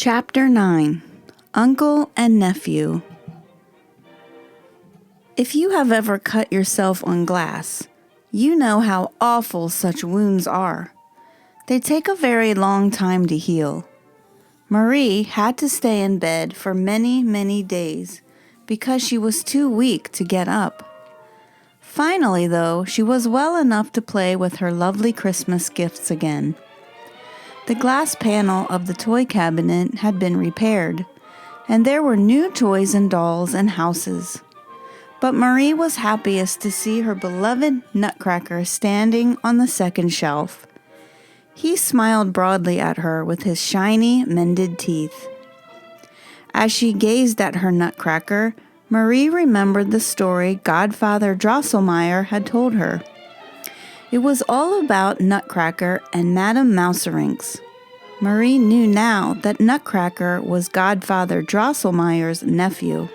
Chapter 9. Uncle and Nephew. If you have ever cut yourself on glass, you know how awful such wounds are. They take a very long time to heal. Marie had to stay in bed for many, many days because she was too weak to get up. Finally, though, she was well enough to play with her lovely Christmas gifts again. The glass panel of the toy cabinet had been repaired, and there were new toys and dolls and houses. But Marie was happiest to see her beloved Nutcracker standing on the second shelf. He smiled broadly at her with his shiny, mended teeth. As she gazed at her Nutcracker, Marie remembered the story Godfather Drosselmeyer had told her. It was all about Nutcracker and Madame Mouserings. Marie knew now that Nutcracker was Godfather Drosselmeyer's nephew.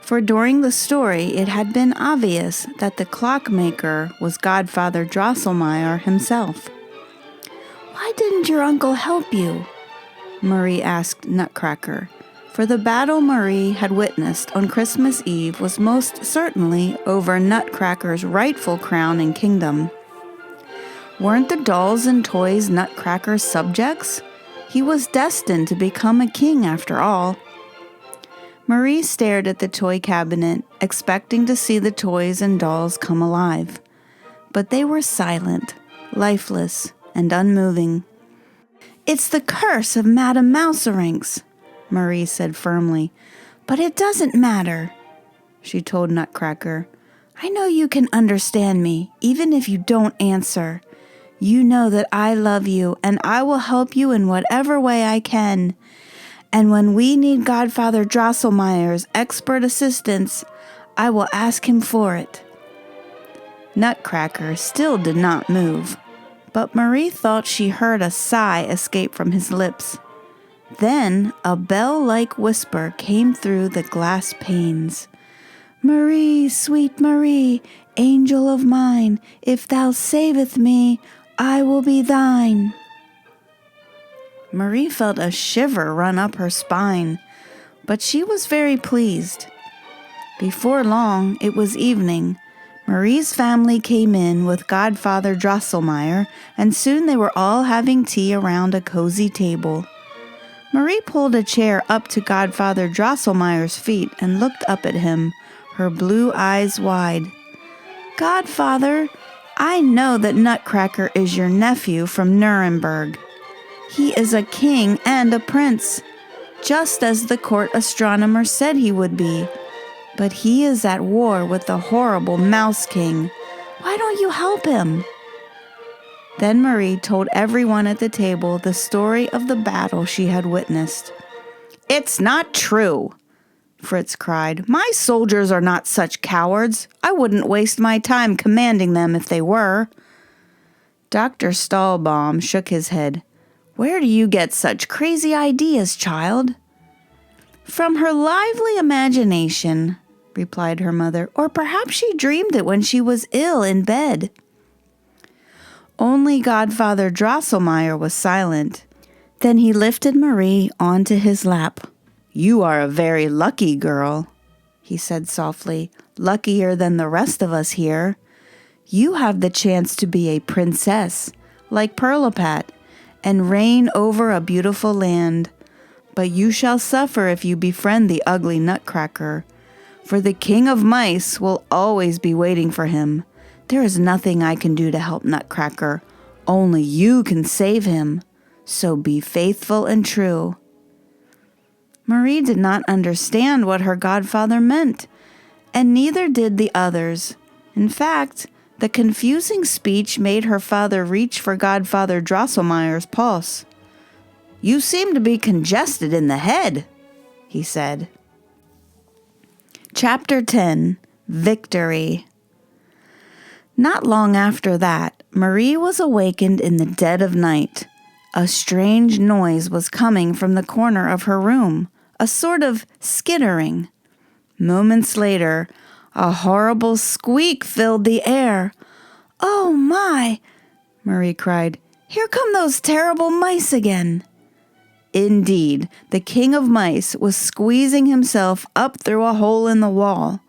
For during the story it had been obvious that the clockmaker was Godfather Drosselmeyer himself. "Why didn't your uncle help you?" Marie asked Nutcracker, for the battle Marie had witnessed on Christmas Eve was most certainly over Nutcracker's rightful crown and kingdom. Weren't the dolls and toys Nutcracker's subjects? He was destined to become a king after all. Marie stared at the toy cabinet, expecting to see the toys and dolls come alive. But they were silent, lifeless, and unmoving. "It's the curse of Madame Mouserings," Marie said firmly. "But it doesn't matter," she told Nutcracker. "I know you can understand me, even if you don't answer. You know that I love you, and I will help you in whatever way I can. And when we need Godfather Drosselmeyer's expert assistance, I will ask him for it." Nutcracker still did not move, but Marie thought she heard a sigh escape from his lips. Then a bell-like whisper came through the glass panes. "Marie, sweet Marie, angel of mine, if thou saveth me, I will be thine." Marie felt a shiver run up her spine, but she was very pleased. Before long, it was evening. Marie's family came in with Godfather Drosselmeyer, and soon they were all having tea around a cozy table. Marie pulled a chair up to Godfather Drosselmeyer's feet and looked up at him, her blue eyes wide. "Godfather, I know that Nutcracker is your nephew from Nuremberg. He is a king and a prince, just as the court astronomer said he would be. But he is at war with the horrible Mouse King. Why don't you help him?" Then Marie told everyone at the table the story of the battle she had witnessed. "It's not true!" Fritz cried. "My soldiers are not such cowards. I wouldn't waste my time commanding them if they were." Dr. Stahlbaum shook his head. "Where do you get such crazy ideas, child?" "From her lively imagination," replied her mother, "or perhaps she dreamed it when she was ill in bed." Only Godfather Drosselmeyer was silent. Then he lifted Marie onto his lap. "You are a very lucky girl," he said softly, "luckier than the rest of us here. You have the chance to be a princess, like Perlipat, and reign over a beautiful land. But you shall suffer if you befriend the ugly Nutcracker, for the King of Mice will always be waiting for him. There is nothing I can do to help Nutcracker. Only you can save him. So be faithful and true." Marie did not understand what her godfather meant, and neither did the others. In fact, the confusing speech made her father reach for Godfather Drosselmeyer's pulse. "You seem to be congested in the head," he said. Chapter 10. Victory. Not long after that, Marie was awakened in the dead of night. A strange noise was coming from the corner of her room, a sort of skittering. Moments later, a horrible squeak filled the air. "Oh my!" Marie cried. "Here come those terrible mice again." Indeed, the king of mice was squeezing himself up through a hole in the wall.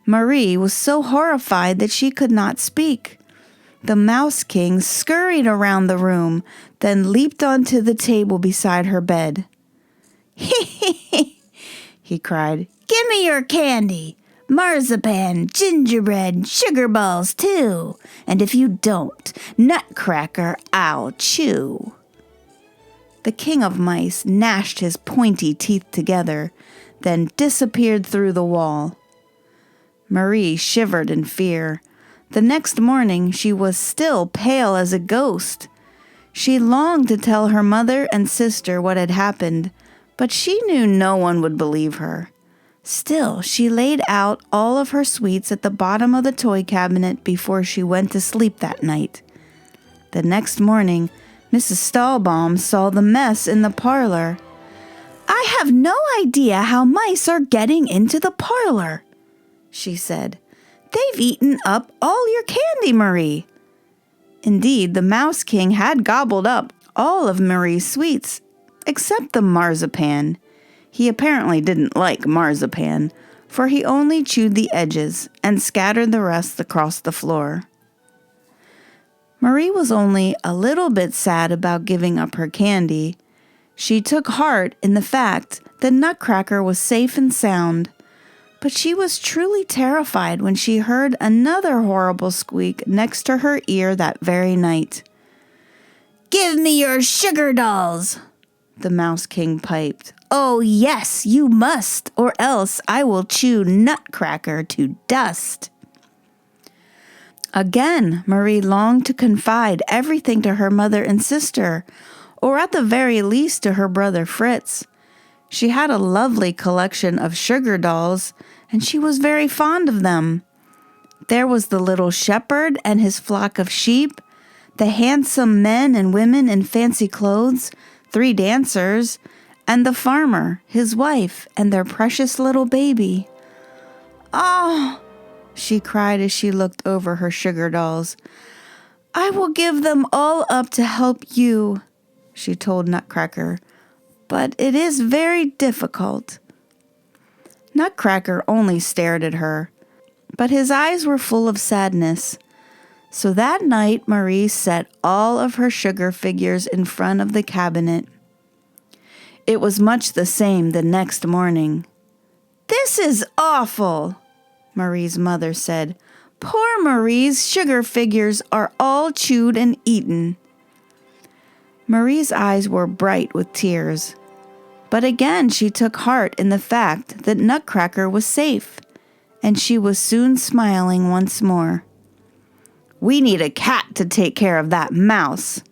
Marie was so horrified that she could not speak. The Mouse King scurried around the room, then leaped onto the table beside her bed. He cried, "Give me your candy! Marzipan, gingerbread, sugar balls too! And if you don't, Nutcracker I'll chew!" The king of mice gnashed his pointy teeth together, then disappeared through the wall. Marie shivered in fear. The next morning she was still pale as a ghost. She longed to tell her mother and sister what had happened, but she knew no one would believe her. Still, she laid out all of her sweets at the bottom of the toy cabinet before she went to sleep that night. The next morning, Mrs. Stahlbaum saw the mess in the parlor. "I have no idea how mice are getting into the parlor," she said. "They've eaten up all your candy, Marie." Indeed, the Mouse King had gobbled up all of Marie's sweets, except the marzipan. He apparently didn't like marzipan, for he only chewed the edges and scattered the rest across the floor. Marie was only a little bit sad about giving up her candy. She took heart in the fact that Nutcracker was safe and sound, but she was truly terrified when she heard another horrible squeak next to her ear that very night. "Give me your sugar dolls," the Mouse King piped. "Oh yes, you must, or else I will chew Nutcracker to dust." Again, Marie longed to confide everything to her mother and sister, or at the very least to her brother Fritz. She had a lovely collection of sugar dolls, and she was very fond of them. There was the little shepherd and his flock of sheep, the handsome men and women in fancy clothes, 3 dancers, and the farmer, his wife, and their precious little baby. "Oh," she cried as she looked over her sugar dolls. "I will give them all up to help you," she told Nutcracker, "but it is very difficult." Nutcracker only stared at her, but his eyes were full of sadness. So that night Marie set all of her sugar figures in front of the cabinet. It was much the same the next morning. "This is awful," Marie's mother said. "Poor Marie's sugar figures are all chewed and eaten." Marie's eyes were bright with tears, but again she took heart in the fact that Nutcracker was safe, and she was soon smiling once more. "We need a cat to take care of that mouse,"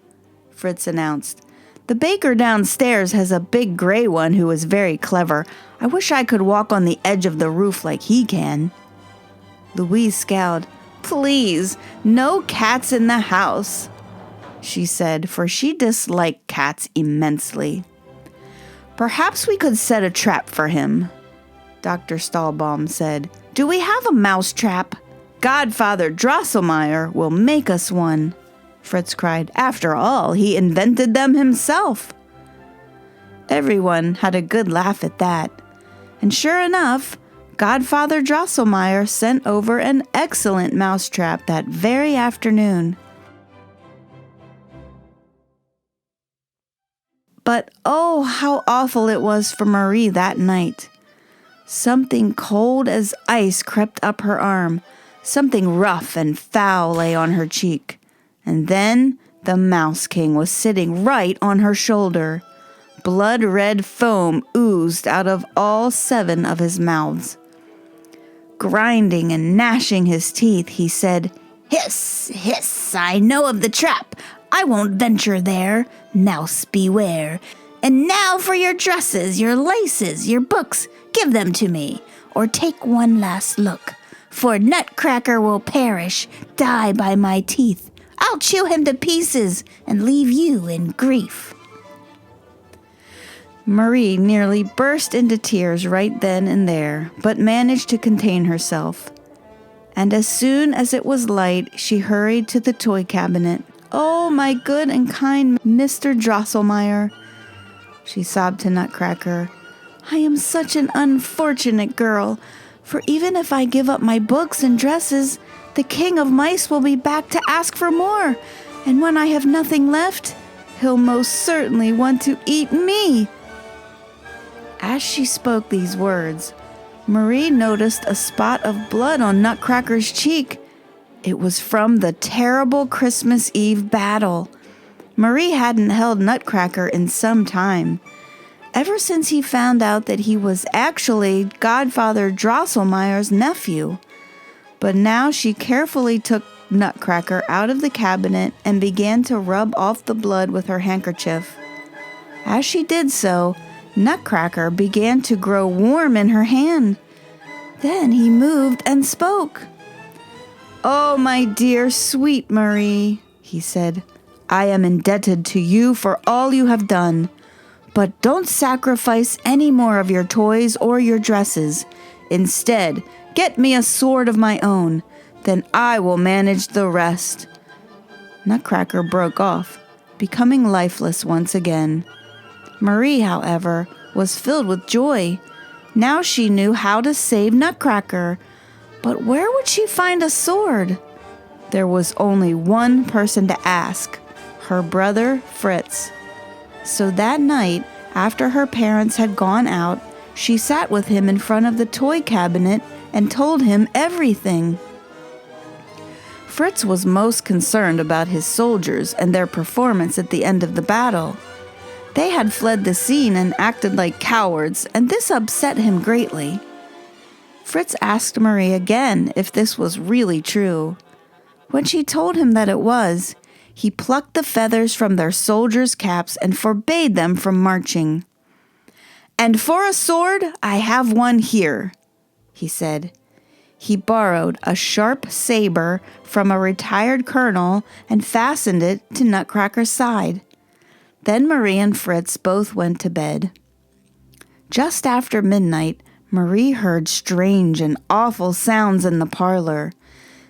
Fritz announced. "The baker downstairs has a big gray one who is very clever. I wish I could walk on the edge of the roof like he can." Louise scowled. "Please, no cats in the house," she said, for she disliked cats immensely. "Perhaps we could set a trap for him," Dr. Stahlbaum said. "Do we have a mouse trap?" "Godfather Drosselmeyer will make us one," Fritz cried. "After all, he invented them himself." Everyone had a good laugh at that, and sure enough, Godfather Drosselmeyer sent over an excellent mousetrap that very afternoon. But oh, how awful it was for Marie that night. Something cold as ice crept up her arm. Something rough and foul lay on her cheek. And then the Mouse King was sitting right on her shoulder. Blood-red foam oozed out of all 7 of his mouths. Grinding and gnashing his teeth, he said, "Hiss, hiss, I know of the trap. I won't venture there. Mouse beware. And now for your dresses, your laces, your books. Give them to me, or take one last look. For Nutcracker will perish, die by my teeth. I'll chew him to pieces and leave you in grief." Marie nearly burst into tears right then and there, but managed to contain herself. And as soon as it was light, she hurried to the toy cabinet. "Oh, my good and kind Mr. Drosselmeyer," she sobbed to Nutcracker. "I am such an unfortunate girl, for even if I give up my books and dresses, the King of Mice will be back to ask for more, and when I have nothing left, he'll most certainly want to eat me." As she spoke these words, Marie noticed a spot of blood on Nutcracker's cheek. It was from the terrible Christmas Eve battle. Marie hadn't held Nutcracker in some time, ever since he found out that he was actually Godfather Drosselmeyer's nephew. But now she carefully took Nutcracker out of the cabinet and began to rub off the blood with her handkerchief. As she did so, Nutcracker began to grow warm in her hand. Then he moved and spoke. "Oh, my dear, sweet Marie," he said, "I am indebted to you for all you have done. But don't sacrifice any more of your toys or your dresses. Instead, get me a sword of my own. Then I will manage the rest." Nutcracker broke off, becoming lifeless once again. Marie, however, was filled with joy. Now she knew how to save Nutcracker. But where would she find a sword? There was only one person to ask, her brother Fritz. So that night, after her parents had gone out, she sat with him in front of the toy cabinet and told him everything. Fritz was most concerned about his soldiers and their performance at the end of the battle. They had fled the scene and acted like cowards, and this upset him greatly. Fritz asked Marie again if this was really true. When she told him that it was, he plucked the feathers from their soldiers' caps and forbade them from marching. "And for a sword, I have one here," he said. He borrowed a sharp saber from a retired colonel and fastened it to Nutcracker's side. Then Marie and Fritz both went to bed. Just after midnight, Marie heard strange and awful sounds in the parlor.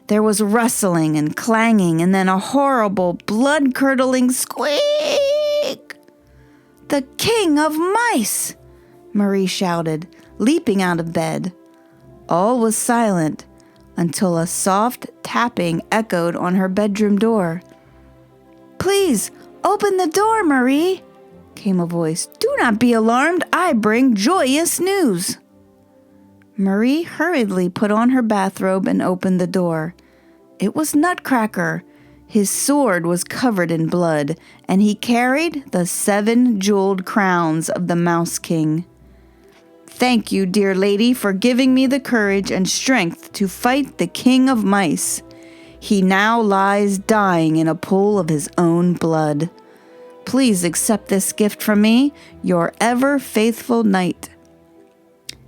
There was rustling and clanging, and then a horrible, blood-curdling squeak. "The King of Mice!" Marie shouted, leaping out of bed. All was silent until a soft tapping echoed on her bedroom door. "Please, open the door, Marie," came a voice. "Do not be alarmed. I bring joyous news." Marie hurriedly put on her bathrobe and opened the door. It was Nutcracker. His sword was covered in blood, and he carried the 7 jeweled crowns of the Mouse King. "Thank you, dear lady, for giving me the courage and strength to fight the King of Mice. He now lies dying in a pool of his own blood. Please accept this gift from me, your ever faithful knight."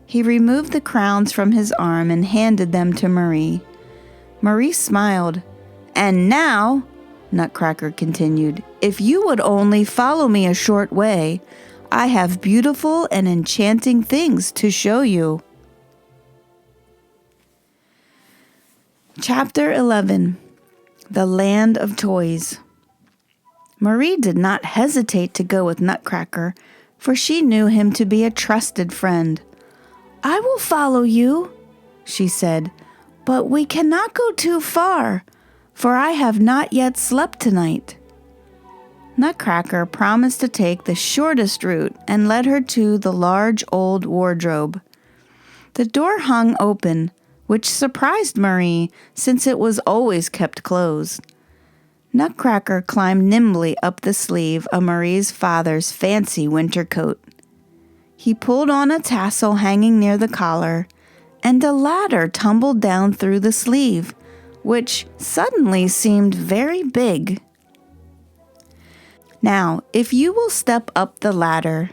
He removed the crowns from his arm and handed them to Marie. Marie smiled. "And now," Nutcracker continued, "if you would only follow me a short way, I have beautiful and enchanting things to show you." Chapter 11. The Land of Toys. Marie did not hesitate to go with Nutcracker, for she knew him to be a trusted friend. "I will follow you," she said, "but we cannot go too far, for I have not yet slept tonight." Nutcracker promised to take the shortest route and led her to the large old wardrobe. The door hung open, which surprised Marie since it was always kept closed. Nutcracker climbed nimbly up the sleeve of Marie's father's fancy winter coat. He pulled on a tassel hanging near the collar, and a ladder tumbled down through the sleeve, which suddenly seemed very big. "Now, if you will step up the ladder,"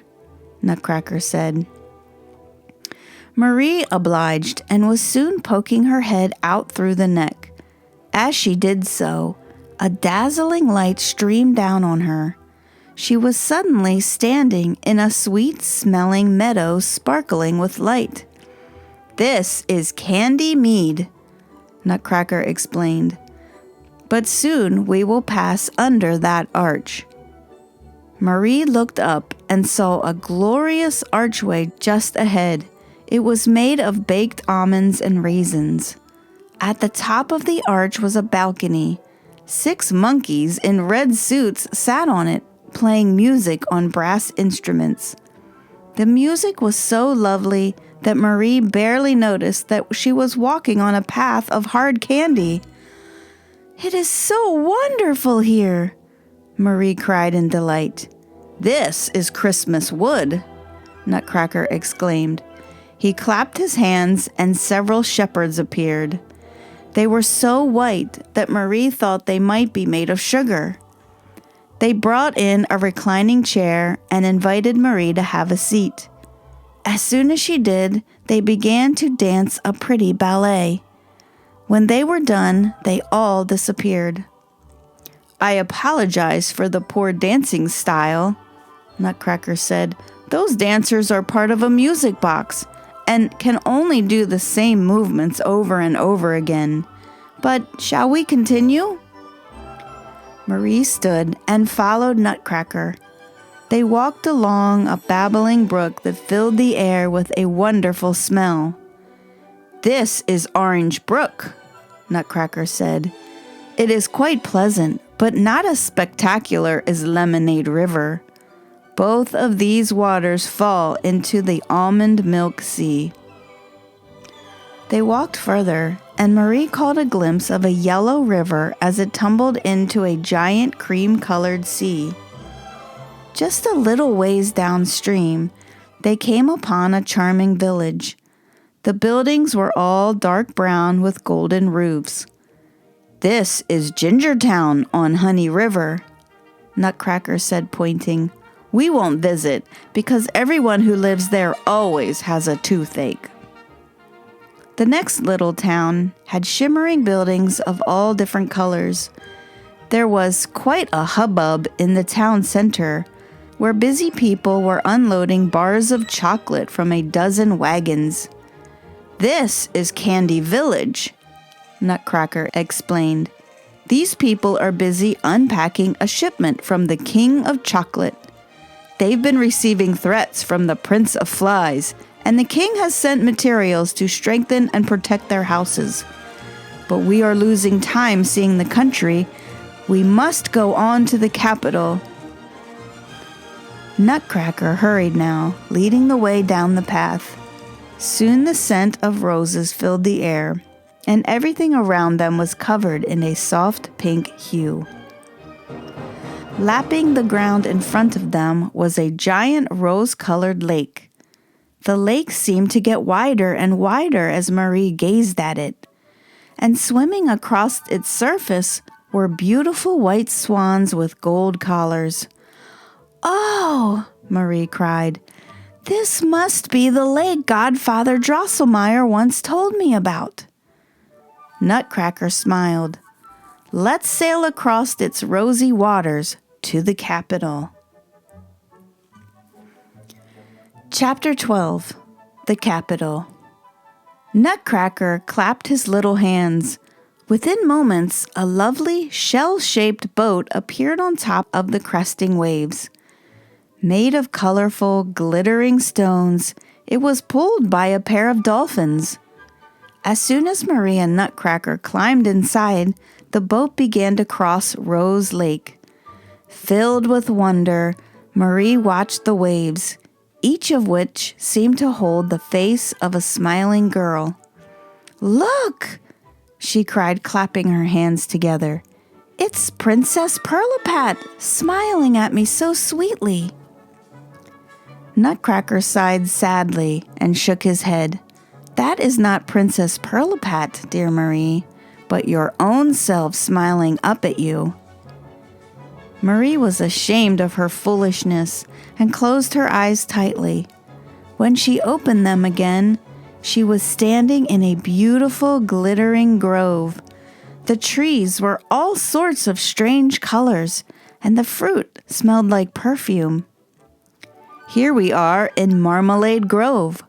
Nutcracker said. Marie obliged and was soon poking her head out through the neck. As she did so, a dazzling light streamed down on her. She was suddenly standing in a sweet-smelling meadow sparkling with light. "This is Candy Mead," Nutcracker explained. "But soon we will pass under that arch." Marie looked up and saw a glorious archway just ahead. It was made of baked almonds and raisins. At the top of the arch was a balcony. 6 monkeys in red suits sat on it, playing music on brass instruments. The music was so lovely that Marie barely noticed that she was walking on a path of hard candy. "It is so wonderful here," Marie cried in delight. "This is Christmas wood," Nutcracker exclaimed. He clapped his hands and several shepherds appeared. They were so white that Marie thought they might be made of sugar. They brought in a reclining chair and invited Marie to have a seat. As soon as she did, they began to dance a pretty ballet. When they were done, they all disappeared. "I apologize for the poor dancing style," Nutcracker said. "Those dancers are part of a music box and can only do the same movements over and over again. But shall we continue?" Marie stood and followed Nutcracker. They walked along a babbling brook that filled the air with a wonderful smell. "This is Orange Brook," Nutcracker said. "It is quite pleasant, but not as spectacular as Lemonade River. Both of these waters fall into the Almond Milk Sea." They walked further, and Marie caught a glimpse of a yellow river as it tumbled into a giant cream-colored sea. Just a little ways downstream, they came upon a charming village. The buildings were all dark brown with golden roofs. "This is Gingertown on Honey River," Nutcracker said, pointing. "We won't visit because everyone who lives there always has a toothache." The next little town had shimmering buildings of all different colors. There was quite a hubbub in the town center, where busy people were unloading bars of chocolate from a dozen wagons. "This is Candy Village," Nutcracker explained. "These people are busy unpacking a shipment from the King of Chocolate. They've been receiving threats from the Prince of Flies, and the king has sent materials to strengthen and protect their houses. But we are losing time seeing the country. We must go on to the capital." Nutcracker hurried now, leading the way down the path. Soon the scent of roses filled the air, and everything around them was covered in a soft pink hue. Lapping the ground in front of them was a giant rose-colored lake. The lake seemed to get wider and wider as Marie gazed at it, and swimming across its surface were beautiful white swans with gold collars. "Oh," Marie cried, "this must be the lake Godfather Drosselmeyer once told me about." Nutcracker smiled. "Let's sail across its rosy waters to the capital." Chapter 12. The Capital. Nutcracker clapped his little hands. Within moments, a lovely shell-shaped boat appeared on top of the cresting waves. Made of colorful, glittering stones, it was pulled by a pair of dolphins. As soon as Marie and Nutcracker climbed inside, the boat began to cross Rose Lake. Filled with wonder, Marie watched the waves, each of which seemed to hold the face of a smiling girl. "Look!" she cried, clapping her hands together. "It's Princess Perlipat, smiling at me so sweetly." Nutcracker sighed sadly and shook his head. "That is not Princess Perlipat, dear Marie, but your own self smiling up at you." Marie was ashamed of her foolishness and closed her eyes tightly. When she opened them again, she was standing in a beautiful, glittering grove. The trees were all sorts of strange colors, and the fruit smelled like perfume. "Here we are in Marmalade Grove,"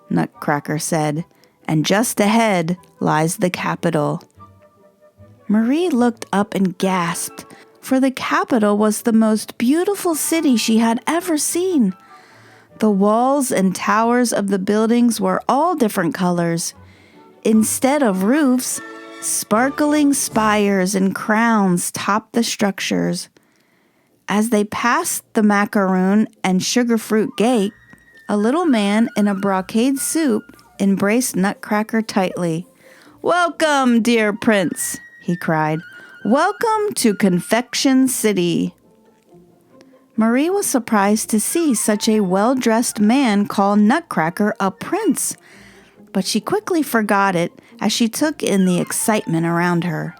Nutcracker said, "and just ahead lies the capital." Marie looked up and gasped, for the capital was the most beautiful city she had ever seen. The walls and towers of the buildings were all different colors. Instead of roofs, sparkling spires and crowns topped the structures. As they passed the macaroon and sugar fruit gate, a little man in a brocade suit embraced Nutcracker tightly. "Welcome, dear prince," he cried. "Welcome to Confection City." Marie was surprised to see such a well-dressed man call Nutcracker a prince, but she quickly forgot it as she took in the excitement around her.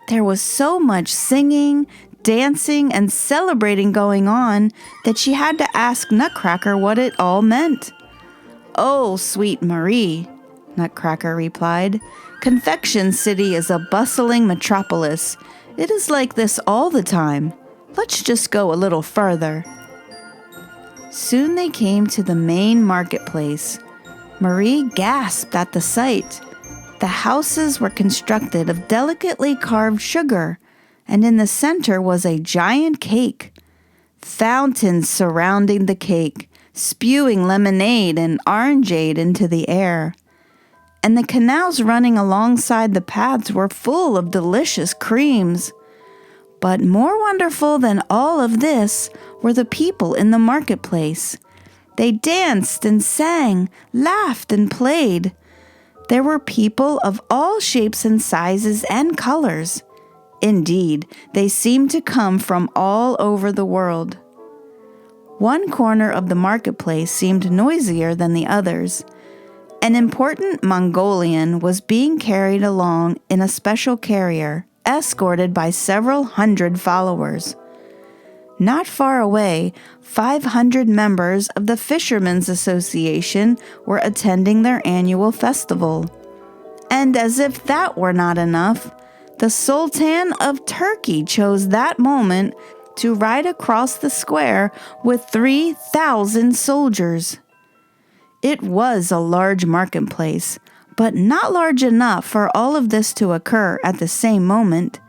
There was so much singing, dancing, and celebrating going on that she had to ask Nutcracker what it all meant. "Oh, sweet Marie," Nutcracker replied, "Confection City is a bustling metropolis. It is like this all the time. Let's just go a little further." Soon they came to the main marketplace. Marie gasped at the sight. The houses were constructed of delicately carved sugar, and in the center was a giant cake. Fountains surrounding the cake, spewing lemonade and orangeade into the air. And the canals running alongside the paths were full of delicious creams. But more wonderful than all of this were the people in the marketplace. They danced and sang, laughed and played. There were people of all shapes and sizes and colors. Indeed, they seemed to come from all over the world. One corner of the marketplace seemed noisier than the others. An important Mongolian was being carried along in a special carrier, escorted by several hundred followers. Not far away, 500 members of the Fishermen's Association were attending their annual festival. And as if that were not enough, the Sultan of Turkey chose that moment to ride across the square with 3,000 soldiers. It was a large marketplace, but not large enough for all of this to occur at the same moment.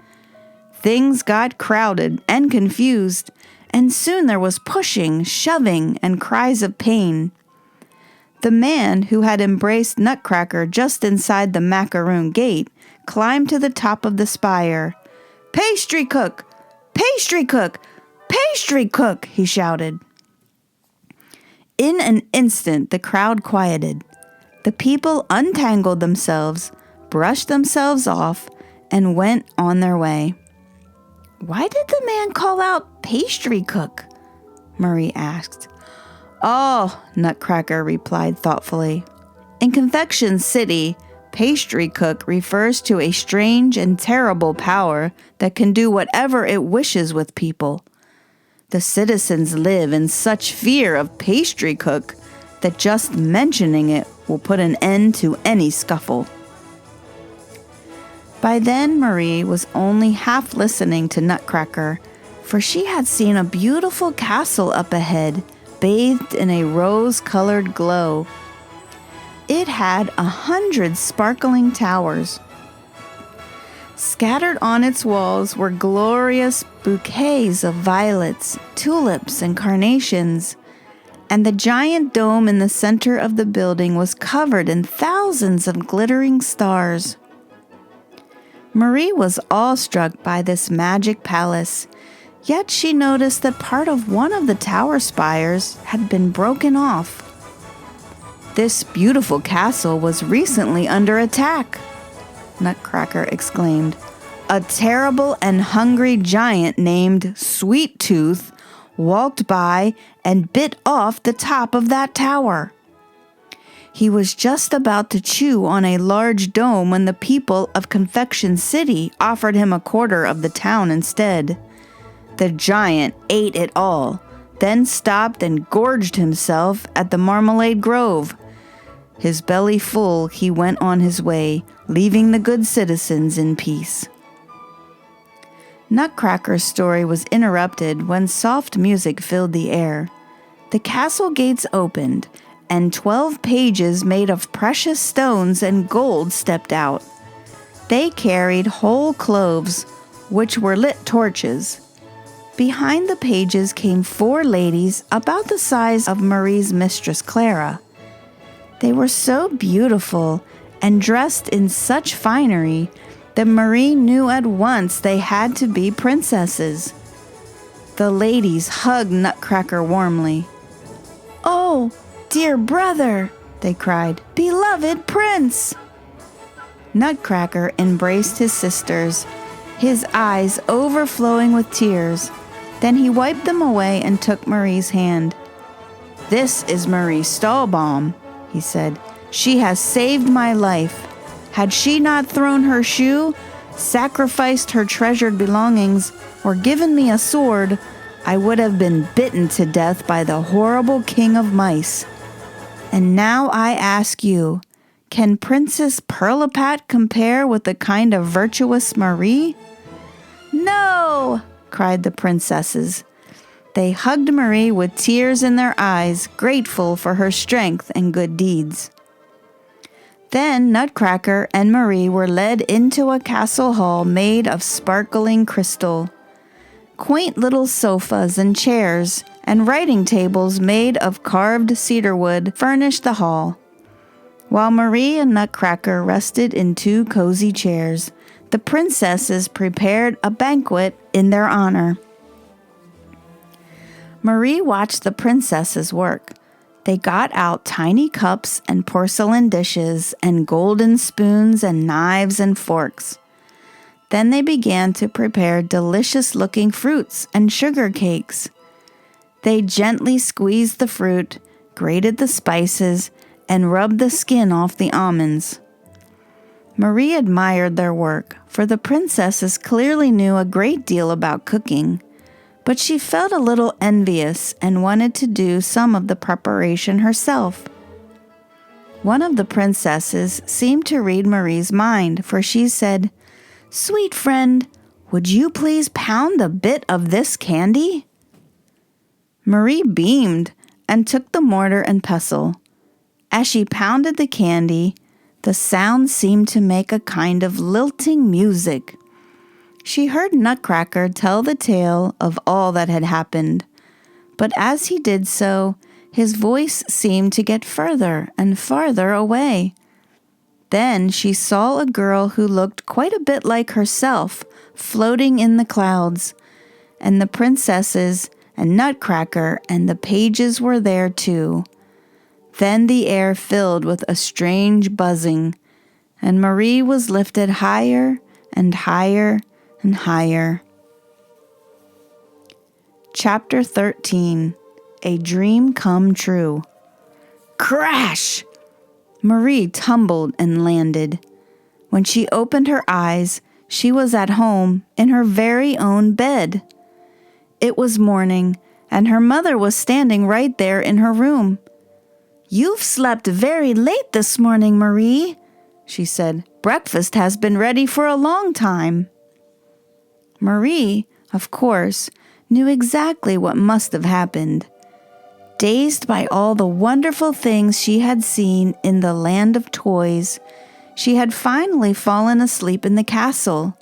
Things got crowded and confused, and soon there was pushing, shoving, and cries of pain. The man who had embraced Nutcracker just inside the macaroon gate climbed to the top of the spire. "Pastry cook! Pastry cook! Pastry cook!" he shouted. In an instant, the crowd quieted. The people untangled themselves, brushed themselves off, and went on their way. "Why did the man call out pastry cook?" Marie asked. "Oh," Nutcracker replied thoughtfully. "In Confection City, pastry cook refers to a strange and terrible power that can do whatever it wishes with people. The citizens live in such fear of pastry cook that just mentioning it will put an end to any scuffle." By then, Marie was only half listening to Nutcracker, for she had seen a beautiful castle up ahead, bathed in a rose-colored glow. It had 100 sparkling towers. Scattered on its walls were glorious bouquets of violets, tulips, and carnations, and the giant dome in the center of the building was covered in thousands of glittering stars. Marie was awestruck by this magic palace, yet she noticed that part of one of the tower spires had been broken off. "This beautiful castle was recently under attack," Nutcracker exclaimed. "A terrible and hungry giant named Sweet Tooth walked by and bit off the top of that tower. He was just about to chew on a large dome when the people of Confection City offered him a quarter of the town instead. The giant ate it all, then stopped and gorged himself at the Marmalade Grove. His belly full, he went on his way, leaving the good citizens in peace." Nutcracker's story was interrupted when soft music filled the air. The castle gates opened, and 12 pages made of precious stones and gold stepped out. They carried whole cloves, which were lit torches, Behind the pages came 4 ladies about the size of Marie's mistress Clara. They were so beautiful and dressed in such finery that Marie knew at once they had to be princesses. The ladies hugged Nutcracker warmly. "Oh, dear brother," they cried, "beloved prince!" Nutcracker embraced his sisters, his eyes overflowing with tears. Then he wiped them away and took Marie's hand. "This is Marie Stahlbaum," he said. "She has saved my life. Had she not thrown her shoe, sacrificed her treasured belongings, or given me a sword, I would have been bitten to death by the horrible king of mice. And now I ask you, can Princess Pirlipat compare with the kind of virtuous Marie?" "No!" cried the princesses. They hugged Marie with tears in their eyes, grateful for her strength and good deeds. Then Nutcracker and Marie were led into a castle hall made of sparkling crystal. Quaint little sofas and chairs and writing tables made of carved cedar wood furnished the hall. While Marie and Nutcracker rested in 2 cozy chairs, the princesses prepared a banquet in their honor. Marie watched the princesses work. They got out tiny cups and porcelain dishes and golden spoons and knives and forks. Then they began to prepare delicious-looking fruits and sugar cakes. They gently squeezed the fruit, grated the spices, and rubbed the skin off the almonds. Marie admired their work, for the princesses clearly knew a great deal about cooking. But she felt a little envious and wanted to do some of the preparation herself. One of the princesses seemed to read Marie's mind, for she said, "Sweet friend, would you please pound a bit of this candy?" Marie beamed and took the mortar and pestle. As she pounded the candy, the sound seemed to make a kind of lilting music. She heard Nutcracker tell the tale of all that had happened, but as he did so, his voice seemed to get further and farther away. Then she saw a girl who looked quite a bit like herself floating in the clouds, and the princesses and Nutcracker and the pages were there too. Then the air filled with a strange buzzing, and Marie was lifted higher and higher and higher. Chapter 13. A Dream Come True. Crash! Marie tumbled and landed. When she opened her eyes, she was at home in her very own bed. It was morning, and her mother was standing right there in her room. "You've slept very late this morning, Marie," she said. "Breakfast has been ready for a long time." Marie, of course, knew exactly what must have happened. Dazed by all the wonderful things she had seen in the land of toys, she had finally fallen asleep in the castle,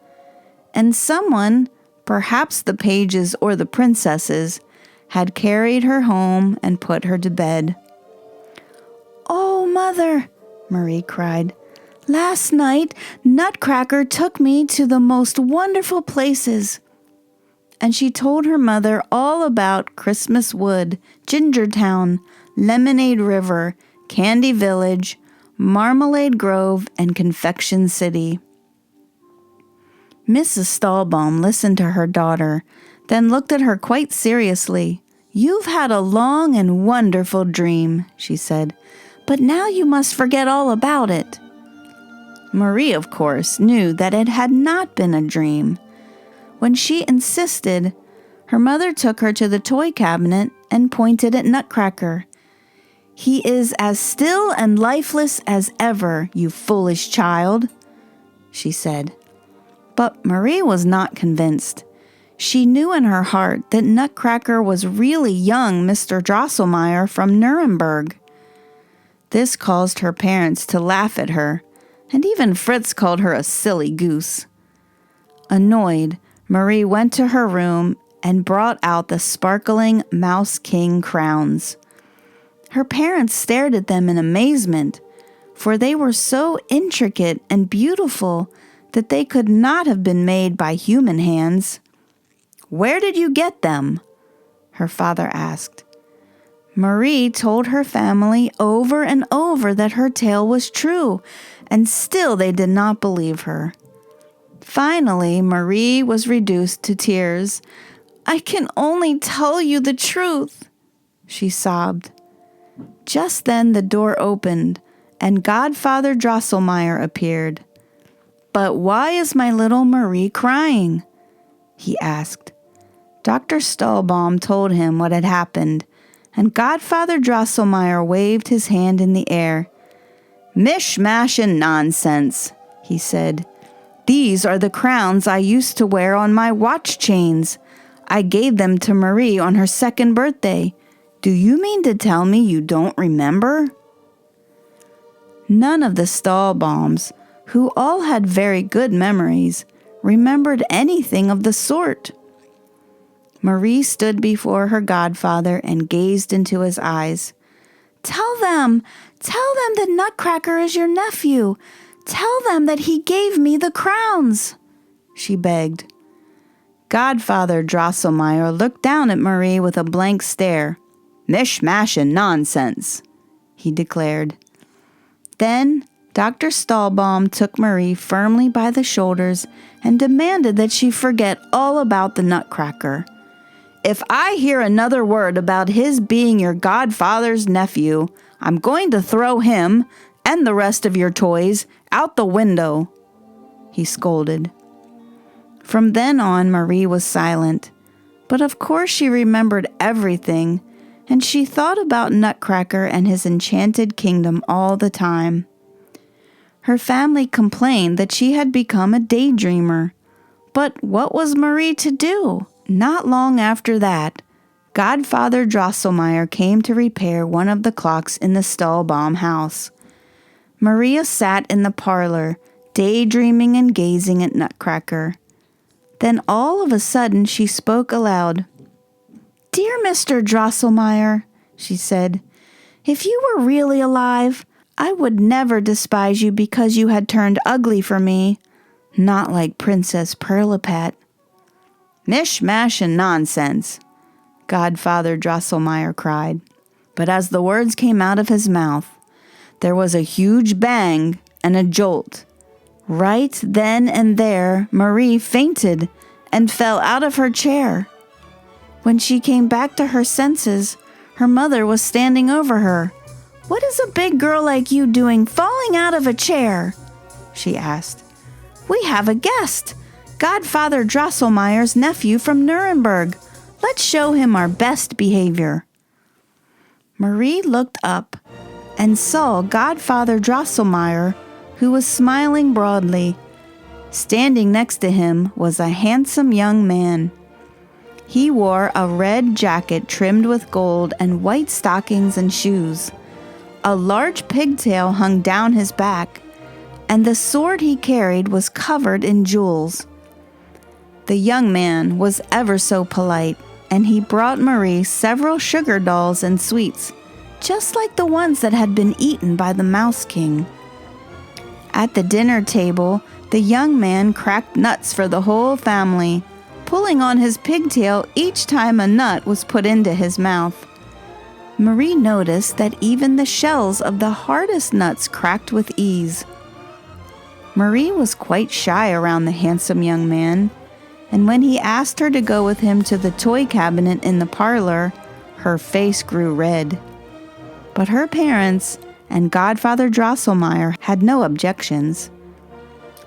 and someone, perhaps the pages or the princesses, had carried her home and put her to bed. "Oh, Mother," Marie cried, "last night Nutcracker took me to the most wonderful places." And she told her mother all about Christmas Wood, Gingertown, Lemonade River, Candy Village, Marmalade Grove, and Confection City. Mrs. Stahlbaum listened to her daughter, then looked at her quite seriously. "You've had a long and wonderful dream," she said, "but now you must forget all about it." Marie, of course, knew that it had not been a dream. When she insisted, her mother took her to the toy cabinet and pointed at Nutcracker. "He is as still and lifeless as ever, you foolish child," she said. But Marie was not convinced. She knew in her heart that Nutcracker was really young Mr. Drosselmeyer from Nuremberg. This caused her parents to laugh at her, and even Fritz called her a silly goose. Annoyed, Marie went to her room and brought out the sparkling Mouse King crowns. Her parents stared at them in amazement, for they were so intricate and beautiful that they could not have been made by human hands. "Where did you get them?" her father asked. Marie told her family over and over that her tale was true, and still they did not believe her. Finally, Marie was reduced to tears. "I can only tell you the truth," she sobbed. Just then the door opened, and Godfather Drosselmeyer appeared. "But why is my little Marie crying?" he asked. Dr. Stahlbaum told him what had happened, and Godfather Drosselmeyer waved his hand in the air. "Mishmash and nonsense," he said. "These are the crowns I used to wear on my watch chains. I gave them to Marie on her 2nd birthday. Do you mean to tell me you don't remember?" None of the Stahlbaums, who all had very good memories, remembered anything of the sort. Marie stood before her godfather and gazed into his eyes. Tell them that Nutcracker is your nephew. Tell them that he gave me the crowns," she begged. Godfather Drosselmeyer looked down at Marie with a blank stare. "Mishmash and nonsense," he declared. Then Dr. Stahlbaum took Marie firmly by the shoulders and demanded that she forget all about the Nutcracker. "If I hear another word about his being your godfather's nephew, I'm going to throw him and the rest of your toys out the window," he scolded. From then on, Marie was silent, but of course she remembered everything, and she thought about Nutcracker and his enchanted kingdom all the time. Her family complained that she had become a daydreamer, but what was Marie to do? Not long after that, Godfather Drosselmeyer came to repair one of the clocks in the Stahlbaum house. Maria sat in the parlor, daydreaming and gazing at Nutcracker. Then all of a sudden she spoke aloud. "Dear Mr. Drosselmeyer," she said, "if you were really alive, I would never despise you because you had turned ugly for me, not like Princess Perlipat." "Mishmash and nonsense," Godfather Drosselmeyer cried. But as the words came out of his mouth, there was a huge bang and a jolt. Right then and there, Marie fainted and fell out of her chair. When she came back to her senses, her mother was standing over her. "What is a big girl like you doing falling out of a chair?" she asked. "We have a guest, Godfather Drosselmeyer's nephew from Nuremberg. Let's show him our best behavior." Marie looked up and saw Godfather Drosselmeyer, who was smiling broadly. Standing next to him was a handsome young man. He wore a red jacket trimmed with gold and white stockings and shoes. A large pigtail hung down his back, and the sword he carried was covered in jewels. The young man was ever so polite, and he brought Marie several sugar dolls and sweets, just like the ones that had been eaten by the Mouse King. At the dinner table, the young man cracked nuts for the whole family, pulling on his pigtail each time a nut was put into his mouth. Marie noticed that even the shells of the hardest nuts cracked with ease. Marie was quite shy around the handsome young man, and when he asked her to go with him to the toy cabinet in the parlor, her face grew red. But her parents and Godfather Drosselmeyer had no objections.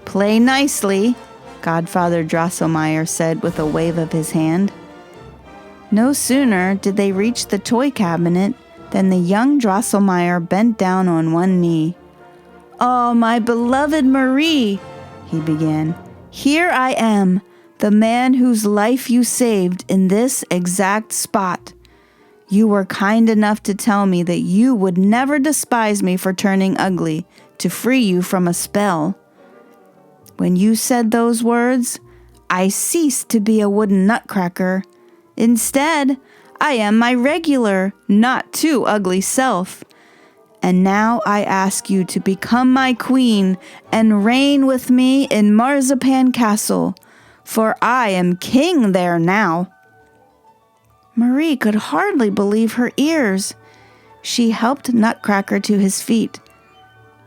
"Play nicely," Godfather Drosselmeyer said with a wave of his hand. No sooner did they reach the toy cabinet than the young Drosselmeyer bent down on one knee. "Oh, my beloved Marie," he began, "here I am, the man whose life you saved in this exact spot. You were kind enough to tell me that you would never despise me for turning ugly to free you from a spell. When you said those words, I ceased to be a wooden nutcracker, Instead, I am my regular, not too ugly self. And now I ask you to become my queen and reign with me in Marzipan Castle, for I am king there now." Marie could hardly believe her ears. She helped Nutcracker to his feet.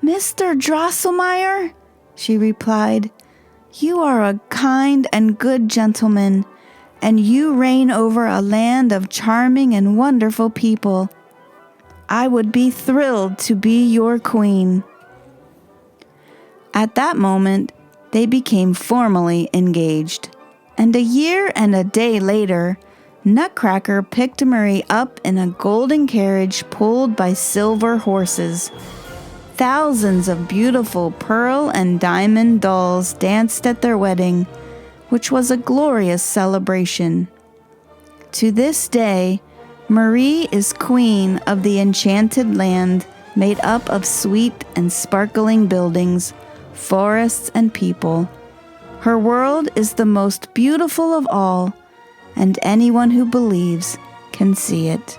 "Mr. Drosselmeyer," she replied, "you are a kind and good gentleman, and you reign over a land of charming and wonderful people. I would be thrilled to be your queen." At that moment, they became formally engaged, and a year and a day later, Nutcracker picked Marie up in a golden carriage pulled by silver horses. Thousands of beautiful pearl and diamond dolls danced at their wedding, which was a glorious celebration. To this day, Marie is queen of the enchanted land made up of sweet and sparkling buildings, forests, and people. Her world is the most beautiful of all, and anyone who believes can see it.